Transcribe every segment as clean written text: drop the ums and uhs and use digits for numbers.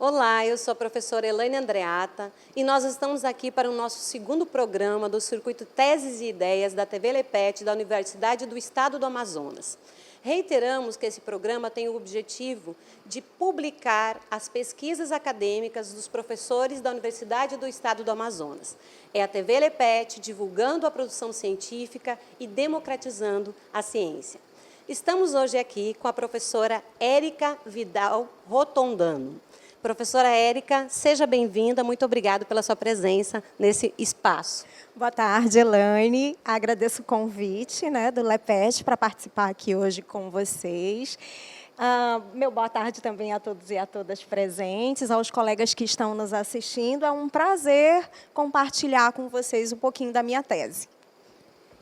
Olá, eu sou a professora Elaine Andreata e nós estamos aqui para o nosso segundo programa do Circuito Teses e Ideias da TV Lepete da Universidade do Estado do Amazonas. Reiteramos que esse programa tem o objetivo de publicar as pesquisas acadêmicas dos professores da Universidade do Estado do Amazonas. É a TV Lepete divulgando a produção científica e democratizando a ciência. Estamos hoje aqui com a professora Érica Vidal Rotondano. Professora Érica, seja bem-vinda, muito obrigada pela sua presença nesse espaço. Boa tarde, Elaine. Agradeço o convite do Lepete para participar aqui hoje com vocês. Meu boa tarde também a todos e a todas presentes, aos colegas que estão nos assistindo. É um prazer compartilhar com vocês um pouquinho da minha tese.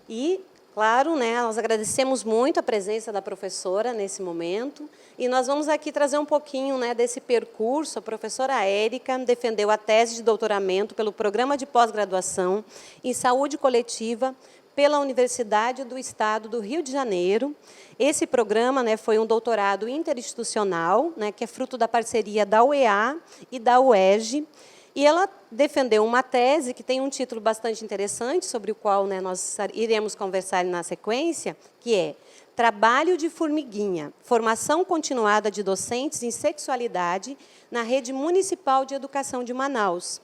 E, claro, nós agradecemos muito a presença da professora nesse momento e nós vamos aqui trazer um pouquinho desse percurso. A professora Érica defendeu a tese de doutoramento pelo Programa de Pós-Graduação em Saúde Coletiva pela Universidade do Estado do Rio de Janeiro. Esse programa foi um doutorado interinstitucional, que é fruto da parceria da UEA e da UERJ, e ela defendeu uma tese que tem um título bastante interessante, sobre o qual nós iremos conversar na sequência, que é Trabalho de Formiguinha, Formação Continuada de Docentes em Sexualidade na Rede Municipal de Educação de Manaus.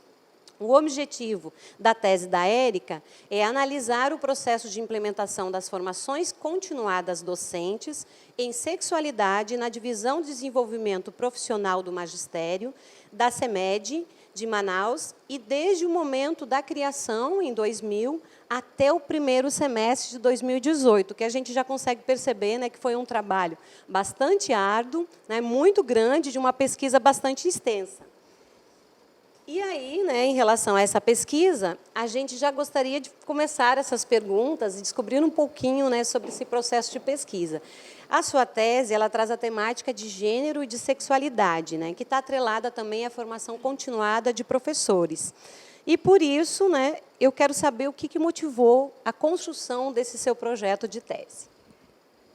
O objetivo da tese da Érica é analisar o processo de implementação das formações continuadas docentes em sexualidade na Divisão de Desenvolvimento Profissional do Magistério, da CEMED, de Manaus, e desde o momento da criação, em 2000, até o primeiro semestre de 2018, que a gente já consegue perceber que foi um trabalho bastante árduo, muito grande, de uma pesquisa bastante extensa. E aí, em relação a essa pesquisa, a gente já gostaria de começar essas perguntas e descobrir um pouquinho sobre esse processo de pesquisa. A sua tese, ela traz a temática de gênero e de sexualidade, que está atrelada também à formação continuada de professores. E, por isso, eu quero saber o que motivou a construção desse seu projeto de tese.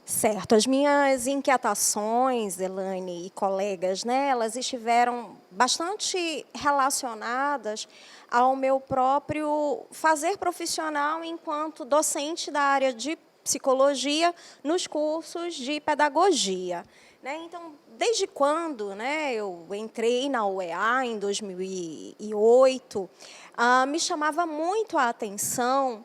Certo. As minhas inquietações, Elaine e colegas, elas estiveram bastante relacionadas ao meu próprio fazer profissional enquanto docente da área de psicologia nos cursos de pedagogia. Então, desde quando eu entrei na UEA, em 2008, me chamava muito a atenção,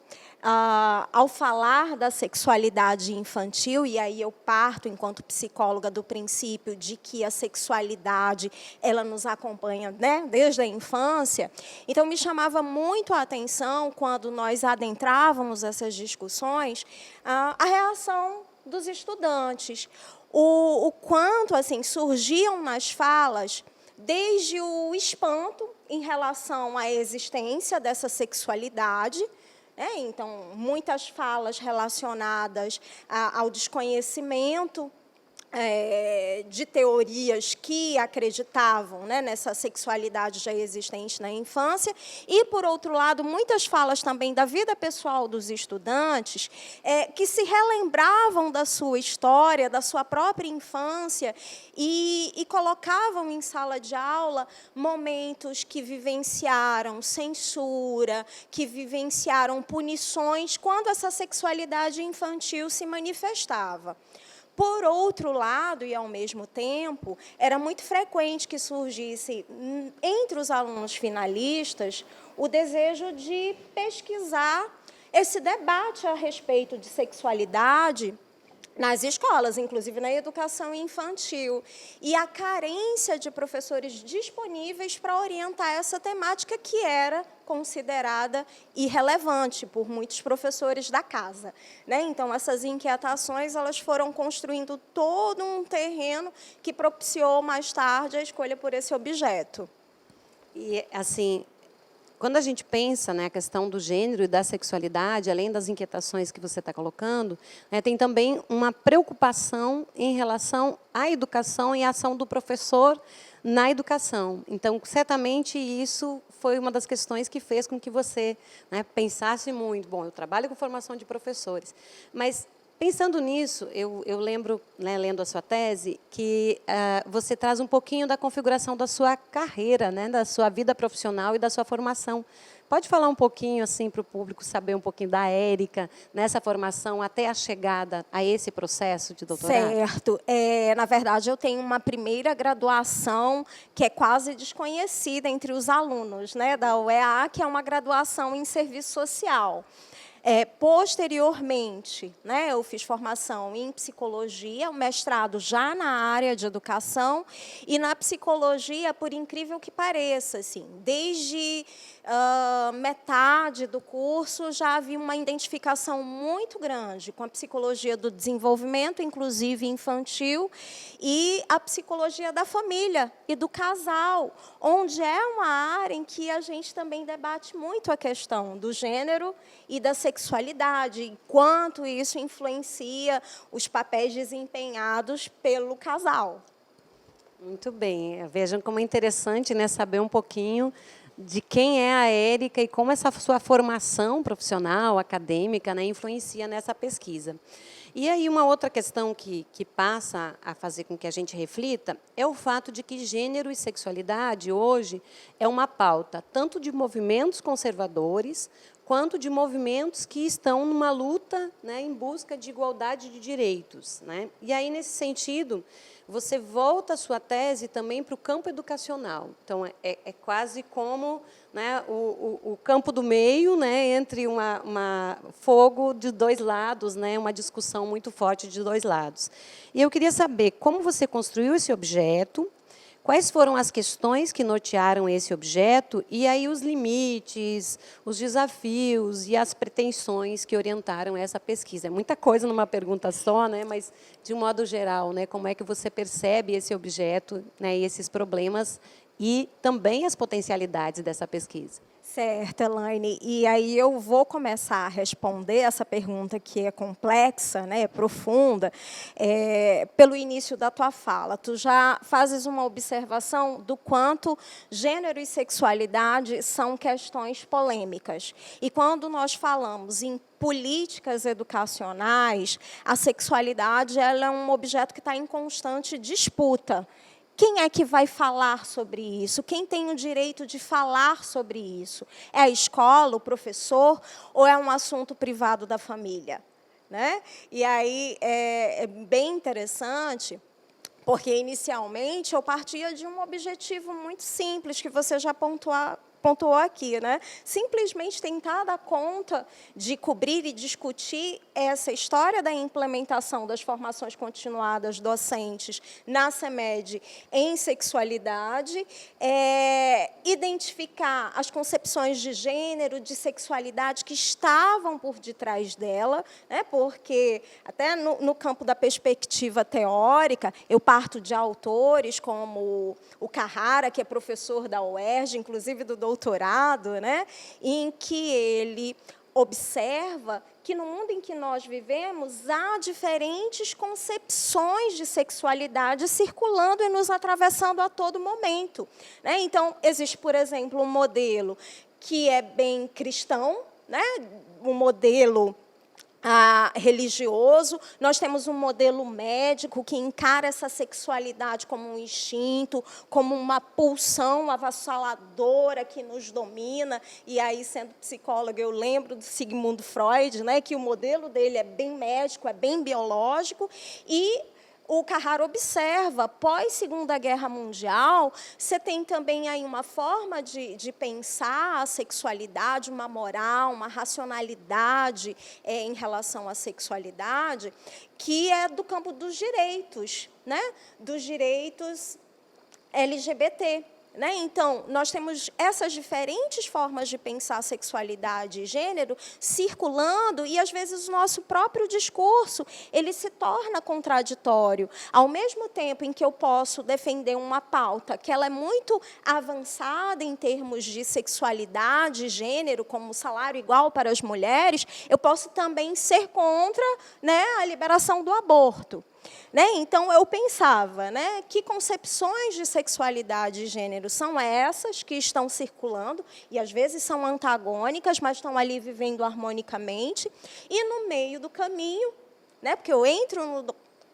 ao falar da sexualidade infantil, e aí eu parto, enquanto psicóloga, do princípio de que a sexualidade ela nos acompanha desde a infância. Então, me chamava muito a atenção, quando nós adentrávamos essas discussões, a reação dos estudantes. O quanto surgiam nas falas, desde o espanto em relação à existência dessa sexualidade, então, muitas falas relacionadas ao desconhecimento de teorias que acreditavam nessa sexualidade já existente na infância, e, por outro lado, muitas falas também da vida pessoal dos estudantes, que se relembravam da sua história, da sua própria infância, e colocavam em sala de aula momentos que vivenciaram censura, que vivenciaram punições quando essa sexualidade infantil se manifestava. Por outro lado, e ao mesmo tempo, era muito frequente que surgisse, entre os alunos finalistas, o desejo de pesquisar esse debate a respeito de sexualidade nas escolas, inclusive na educação infantil, e a carência de professores disponíveis para orientar essa temática, que era considerada irrelevante por muitos professores da casa. Então, essas inquietações elas foram construindo todo um terreno que propiciou, mais tarde, a escolha por esse objeto. E, assim, quando a gente pensa a questão do gênero e da sexualidade, além das inquietações que você está colocando, tem também uma preocupação em relação à educação e à ação do professor na educação. Então, certamente, isso foi uma das questões que fez com que você pensasse muito. Bom, eu trabalho com formação de professores, mas Pensando nisso, eu lembro, né, lendo a sua tese, que você traz um pouquinho da configuração da sua carreira, né, da sua vida profissional e da sua formação. Pode falar um pouquinho assim para o público saber um pouquinho da Érica, nessa formação até a chegada a esse processo de doutorado? Certo. Na verdade, eu tenho uma primeira graduação que é quase desconhecida entre os alunos, né, da UEA, que é uma graduação em serviço social. Posteriormente, né, eu fiz formação em psicologia, um mestrado já na área de educação, e na psicologia, por incrível que pareça, assim, desde metade do curso já havia uma identificação muito grande com a psicologia do desenvolvimento, inclusive infantil, e a psicologia da família e do casal, onde é uma área em que a gente também debate muito a questão do gênero e da sexualidade, e quanto isso influencia os papéis desempenhados pelo casal. Muito bem. Vejam como é interessante, né, saber um pouquinho de quem é a Érica e como essa sua formação profissional, acadêmica, né, influencia nessa pesquisa. E aí uma outra questão que passa a fazer com que a gente reflita é o fato de que gênero e sexualidade hoje é uma pauta tanto de movimentos conservadores quanto de movimentos que estão numa luta, né, em busca de igualdade de direitos, né? E aí, nesse sentido, você volta a sua tese também para o campo educacional. Então, é quase como, né, o campo do meio, né, entre uma fogo de dois lados, né, uma discussão muito forte de dois lados. E eu queria saber como você construiu esse objeto, quais foram as questões que nortearam esse objeto e aí os limites, os desafios e as pretensões que orientaram essa pesquisa. É muita coisa numa pergunta só, né? Mas, de um modo geral, né, como é que você percebe esse objeto, né, e esses problemas e também as potencialidades dessa pesquisa? Certo, Elaine. E aí eu vou começar a responder essa pergunta que é complexa, né, profunda, pelo início da tua fala. Tu já fazes uma observação do quanto gênero e sexualidade são questões polêmicas. E quando nós falamos em políticas educacionais, a sexualidade ela é um objeto que está em constante disputa. Quem é que vai falar sobre isso? Quem tem o direito de falar sobre isso? É a escola, o professor, ou é um assunto privado da família? Né? E aí é bem interessante, porque, inicialmente, eu partia de um objetivo muito simples, que você já pontuou aqui, né? Simplesmente tentar dar conta de cobrir e discutir essa história da implementação das formações continuadas docentes na CEMED em sexualidade, identificar as concepções de gênero, de sexualidade que estavam por detrás dela, né? Porque, até no campo da perspectiva teórica, eu parto de autores como o Carrara, que é professor da UERJ, inclusive do doutorado, né, em que ele observa que no mundo em que nós vivemos há diferentes concepções de sexualidade circulando e nos atravessando a todo momento. Né? Então, existe, por exemplo, um modelo que é bem cristão, né, um modelo religioso, nós temos um modelo médico que encara essa sexualidade como um instinto, como uma pulsão avassaladora que nos domina. E aí, sendo psicóloga, eu lembro do Sigmund Freud, né, que o modelo dele é bem médico, é bem biológico, e o Carrara observa, pós-Segunda Guerra Mundial, você tem também aí uma forma de pensar a sexualidade, uma moral, uma racionalidade em relação à sexualidade, que é do campo dos direitos, né? Dos direitos LGBT. Né? Então, nós temos essas diferentes formas de pensar sexualidade e gênero circulando e, às vezes, o nosso próprio discurso ele se torna contraditório. Ao mesmo tempo em que eu posso defender uma pauta que ela é muito avançada em termos de sexualidade e gênero, como salário igual para as mulheres, eu posso também ser contra, né, a liberação do aborto. Né? Então, eu pensava, né, que concepções de sexualidade e gênero são essas que estão circulando, e às vezes são antagônicas, mas estão ali vivendo harmonicamente, e no meio do caminho, né? Porque eu entro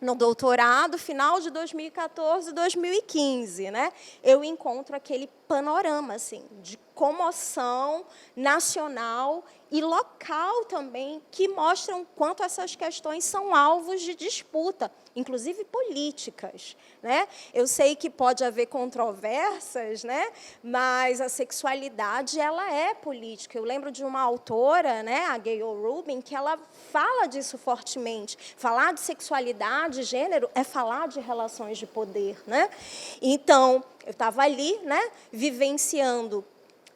no doutorado final de 2014, 2015, né? Eu encontro aquele panorama assim, de comoção nacional e local também, que mostram quanto essas questões são alvos de disputa, inclusive políticas, né? Eu sei que pode haver controvérsias, né? Mas a sexualidade ela é política. Eu lembro de uma autora, né, a Gayle Rubin, que ela fala disso fortemente. Falar de sexualidade, gênero, é falar de relações de poder, né? Então, eu estava ali, né, vivenciando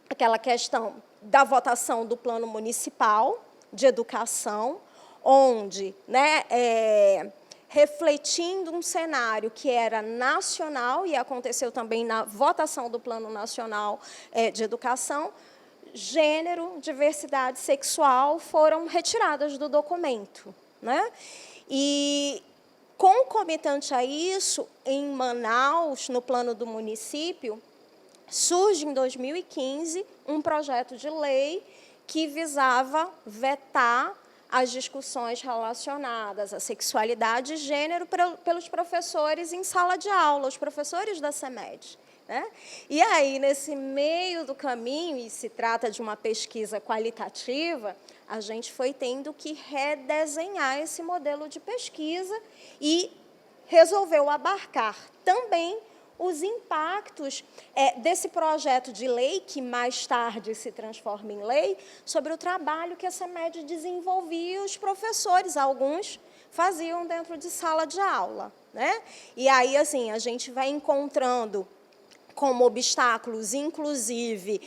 aquela questão da votação do plano municipal de educação, onde, né, refletindo um cenário que era nacional, e aconteceu também na votação do Plano Nacional de Educação, gênero, diversidade sexual foram retiradas do documento, né? E, concomitante a isso, em Manaus, no plano do município, surge, em 2015, um projeto de lei que visava vetar as discussões relacionadas à sexualidade e gênero pelos professores em sala de aula, os professores da CEMED, né? E aí, nesse meio do caminho, e se trata de uma pesquisa qualitativa, a gente foi tendo que redesenhar esse modelo de pesquisa e resolveu abarcar também os impactos desse projeto de lei, que mais tarde se transforma em lei, sobre o trabalho que a CEMED desenvolvia e os professores, alguns, faziam dentro de sala de aula, né? E aí, assim, a gente vai encontrando como obstáculos, inclusive,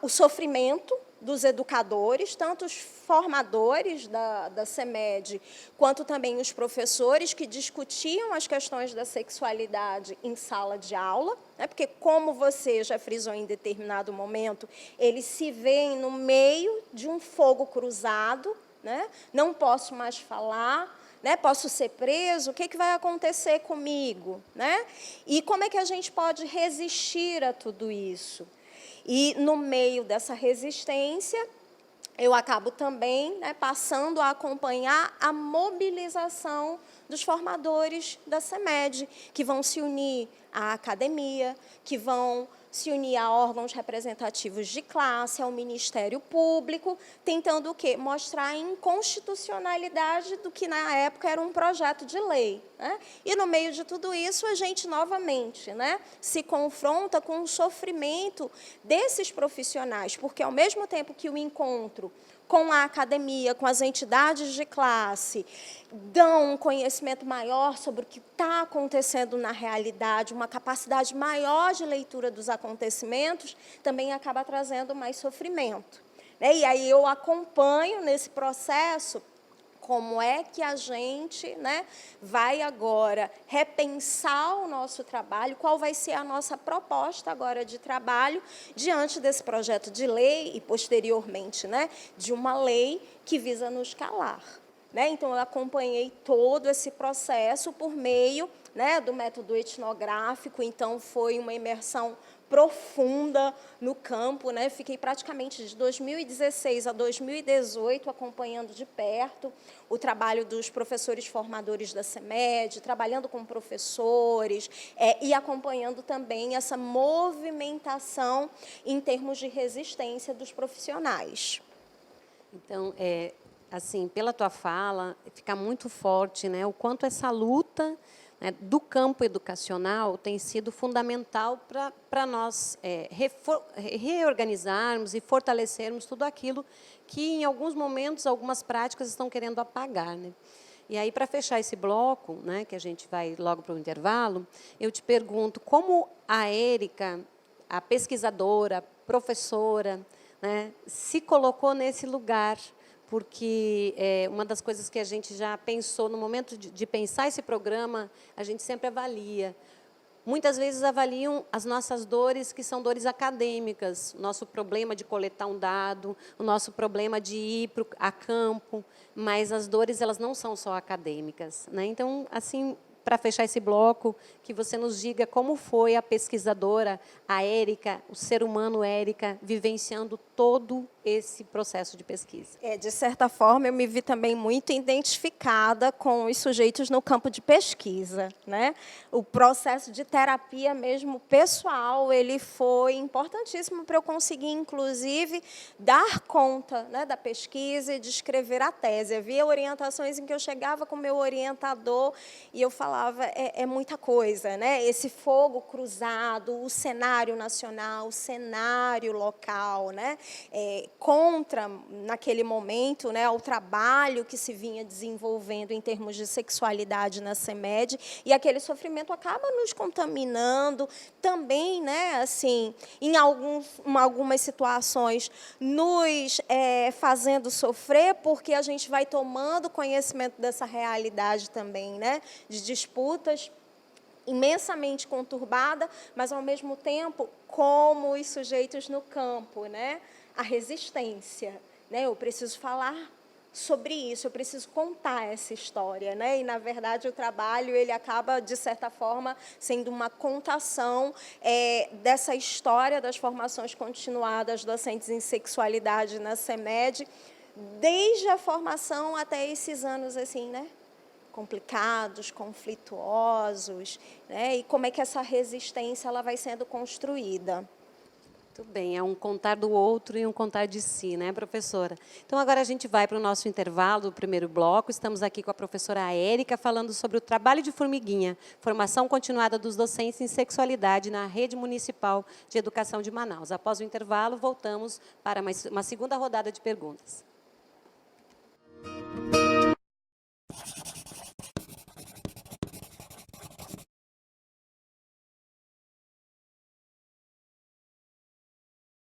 o sofrimento dos educadores, tanto os formadores da CEMED, quanto também os professores que discutiam as questões da sexualidade em sala de aula, né? Porque, como você já frisou em determinado momento, eles se veem no meio de um fogo cruzado, né? Não posso mais falar, né? Posso ser preso, o que vai acontecer comigo, né? E como é que a gente pode resistir a tudo isso? E, no meio dessa resistência, eu acabo também, né, passando a acompanhar a mobilização dos formadores da CEMED, que vão se unir à academia, que vão se unir a órgãos representativos de classe, ao Ministério Público, tentando o quê? Mostrar a inconstitucionalidade do que, na época, era um projeto de lei, né? E, no meio de tudo isso, a gente, novamente, né, se confronta com o sofrimento desses profissionais, porque, ao mesmo tempo que o encontro com a academia, com as entidades de classe, dão um conhecimento maior sobre o que está acontecendo na realidade, uma capacidade maior de leitura dos acontecimentos, também acaba trazendo mais sofrimento, né? E aí eu acompanho nesse processo como é que a gente, né, vai agora repensar o nosso trabalho, qual vai ser a nossa proposta agora de trabalho diante desse projeto de lei e, posteriormente, né, de uma lei que visa nos calar, né? Então, eu acompanhei todo esse processo por meio, né, do método etnográfico, então foi uma imersão profunda no campo, né? Fiquei praticamente de 2016 a 2018 acompanhando de perto o trabalho dos professores formadores da CEMED, trabalhando com professores e acompanhando também essa movimentação em termos de resistência dos profissionais. Então, assim, pela tua fala, fica muito forte, né, o quanto essa luta, né, do campo educacional tem sido fundamental para nós reorganizarmos e fortalecermos tudo aquilo que, em alguns momentos, algumas práticas estão querendo apagar, né? E aí, para fechar esse bloco, né, que a gente vai logo para o intervalo, eu te pergunto como a Érica, a pesquisadora, professora, né, se colocou nesse lugar, porque uma das coisas que a gente já pensou no momento de pensar esse programa, a gente sempre avalia. Muitas vezes avaliam as nossas dores, que são dores acadêmicas, o nosso problema de coletar um dado, o nosso problema de ir a campo, mas as dores elas não são só acadêmicas, né? Então, assim, para fechar esse bloco, que você nos diga como foi a pesquisadora, a Érica, o ser humano Érica, vivenciando todo esse processo de pesquisa? De certa forma, eu me vi também muito identificada com os sujeitos no campo de pesquisa, né? O processo de terapia mesmo pessoal, ele foi importantíssimo para eu conseguir, inclusive, dar conta, né, da pesquisa e de escrever a tese. Havia orientações em que eu chegava com o meu orientador e eu falava, é muita coisa, né? Esse fogo cruzado, o cenário nacional, o cenário local, né? Contra, naquele momento, né, o trabalho que se vinha desenvolvendo em termos de sexualidade na CEMED, e aquele sofrimento acaba nos contaminando também, né, assim, em algumas situações, nos fazendo sofrer, porque a gente vai tomando conhecimento dessa realidade também, né, de disputas imensamente conturbada, mas, ao mesmo tempo, como os sujeitos no campo, né? A resistência. Né? Eu preciso falar sobre isso, eu preciso contar essa história. Né? E, na verdade, o trabalho ele acaba, de certa forma, sendo uma contação dessa história das formações continuadas docentes em sexualidade na CEMED, desde a formação até esses anos, assim, né? Complicados, conflituosos, né? E como é que essa resistência ela vai sendo construída. Muito bem, é um contar do outro e um contar de si, né, professora? Então, agora a gente vai para o nosso intervalo do primeiro bloco. Estamos aqui com a professora Érica, falando sobre o trabalho de formiguinha, formação continuada dos docentes em sexualidade na Rede Municipal de Educação de Manaus. Após o intervalo, voltamos para uma segunda rodada de perguntas.